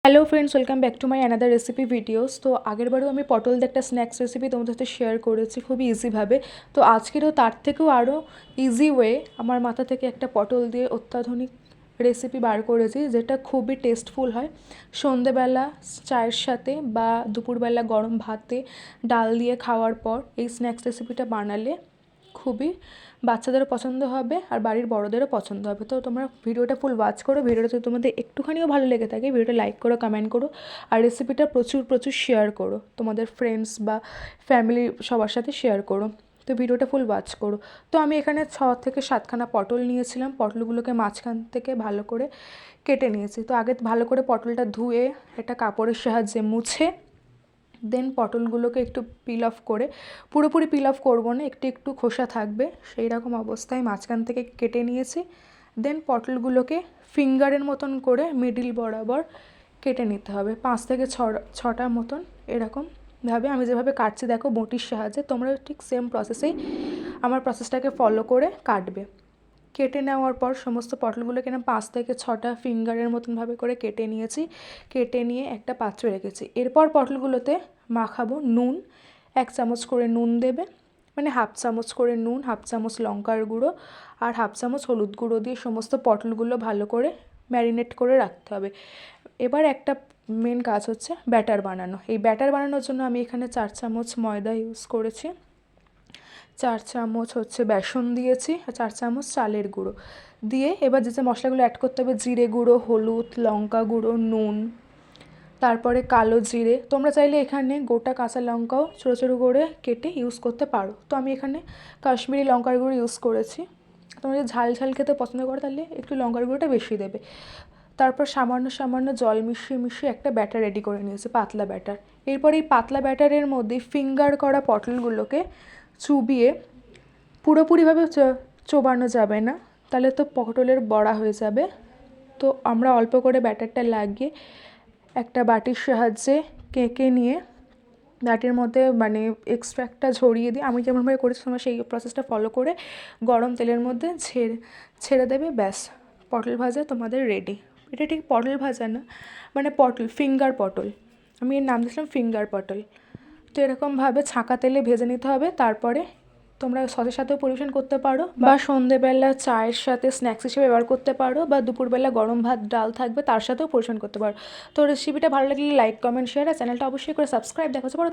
Hello friends, welcome back to my another recipe videos. তো আগেরবারও আমি পটল দিয়ে একটা স্ন্যাক্স রেসিপি তোমাদের সাথে শেয়ার করেছি খুবই ইজিভাবে। তো আজকেরও তার থেকেও আরও ইজি ওয়ে আমার মাথা থেকে একটা পটল দিয়ে অত্যাধুনিক রেসিপি বার করেছি, যেটা খুবই টেস্টফুল হয়। সন্ধেবেলা চায়ের সাথে বা দুপুরবেলা গরম ভাতে ডাল দিয়ে খাওয়ার পর এই স্ন্যাক্স রেসিপিটা বানালে খুবই বাচ্চাদেরও পছন্দ হবে আর বাড়ির বড়োদেরও পছন্দ হবে। তো তোমরা ভিডিওটা ফুল ওয়াচ করো। ভিডিওটা যদি তোমাদের একটুখানিও ভালো লেগে থাকে ভিডিওটা লাইক করো, কমেন্ট করো আর রেসিপিটা প্রচুর শেয়ার করো, তোমাদের ফ্রেন্ডস বা ফ্যামিলি সবার সাথে শেয়ার করো। তো ভিডিওটা ফুল ওয়াচ করো। তো আমি এখানে 6 থেকে 7খানা পটল নিয়েছিলাম। পটলগুলোকে মাঝখান থেকে ভালো করে কেটে নিয়েছি। তো আগে ভালো করে পটলটা ধুয়ে একটা কাপড়ের সাহায্যে মুছে দেন পটলগুলোকে একটু পিল অফ করে, পুরোপুরি পিল অফ করবো না, একটু খোসা থাকবে সেই রকম অবস্থায় মাঝখান থেকে কেটে নিয়েছি। দেন পটলগুলোকে ফিঙ্গারের মতন করে মিডিল বরাবর কেটে নিতে হবে, 5 থেকে 6টা মতন এরকমভাবে। আমি যেভাবে কাটছি দেখো বটির সাহায্যে, তোমরা ঠিক সেম প্রসেসেই আমার প্রসেসটাকে ফলো করে কাটবে। কেটে নেওয়ার পর সমস্ত পটলগুলোকে না 5 থেকে 6টা ফিঙ্গারের মতনভাবে করে কেটে নিয়েছি। কেটে নিয়ে একটা পাত্রে রেখেছি। এরপর পটলগুলোতে মাখাবো নুন। 1 চামচ করে নুন দেবে, মানে হাফ চামচ করে নুন, হাফ চামচ লঙ্কার গুঁড়ো আর হাফ চামচ হলুদ গুঁড়ো দিয়ে সমস্ত পটলগুলো ভালো করে ম্যারিনেট করে রাখতে হবে। এবার একটা মেন কাজ হচ্ছে ব্যাটার বানানো। এই ব্যাটার বানানোর জন্য আমি এখানে 4 চামচ ময়দা ইউজ করেছি, 4 চামচ হচ্ছে বেসন দিয়েছি আর 4 চামচ চালের গুঁড়ো দিয়ে এবার যে মশলাগুলো অ্যাড করতে হবে, জিরে গুঁড়ো, হলুদ, লঙ্কা গুঁড়ো, নুন, তারপরে কালো জিরে। তোমরা চাইলে এখানে গোটা কাঁচা লঙ্কাও ছোটো করে কেটে ইউজ করতে পারো। তো আমি এখানে কাশ্মীরি লঙ্কার গুঁড়ো ইউজ করেছি। তোমরা যদি ঝাল খেতে পছন্দ করো তাহলে একটু লঙ্কার গুঁড়োটা বেশি দেবে। তারপর সামান্য জল মিশিয়ে একটা ব্যাটার রেডি করে নিয়েছি, পাতলা ব্যাটার। এরপর এই পাতলা ব্যাটারের মধ্যে ফিঙ্গার করা পটলগুলোকে চুবিয়ে, পুরোপুরিভাবে চোবানো যাবে না, তাহলে তো পটলের বড়া হয়ে যাবে। তো আমরা অল্প করে ব্যাটারটা লাগিয়ে একটা বাটির সাহায্যে কেকে নিয়ে বাটির মধ্যে মানে এক্সট্রাক্টটা ঝরিয়ে দিই। আমি যেমনভাবে করেছি তোমরা সেই প্রসেসটা ফলো করে গরম তেলের মধ্যে ছেড়ে দেবে, ব্যাস পটল ভাজা তোমাদের রেডি। এটা ঠিক পটল ভাজা না, মানে ফিঙ্গার পটল, আমি এর নাম দিয়েছিলাম ফিঙ্গার পটল। তো এরকমভাবে ছাঁকা তেলে ভেজে নিতে হবে। তারপরে তোমরা সসের সাথেও পরিবেশন করতে পারো বা সন্ধেবেলা চায়ের সাথে স্ন্যাক্স হিসেবে ব্যবহার করতে পারো বা দুপুরবেলা গরম ভাত ডাল থাকবে তার সাথেও পরিবেশন করতে পারো। তো রেসিপিটা ভালো লাগলে লাইক, কমেন্ট, শেয়ার আর চ্যানেলটা অবশ্যই করে সাবস্ক্রাইব। দেখা হচ্ছে পরে।